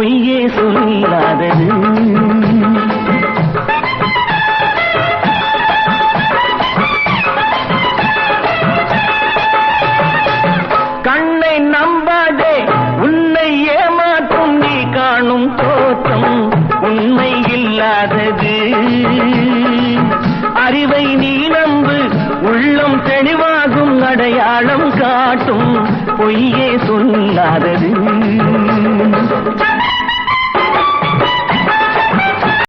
பொய்யே சொல்லாதது. கண்ணை நம்பாதே, உன்னை ஏமாற்றும் நீ காணும் தோற்றம் உண்மை இல்லாதது. அறிவை நீ நம்பு, உள்ளம் தெளிவாகும், அடையாளம் காட்டும் பொய்யே சொல்லாதது.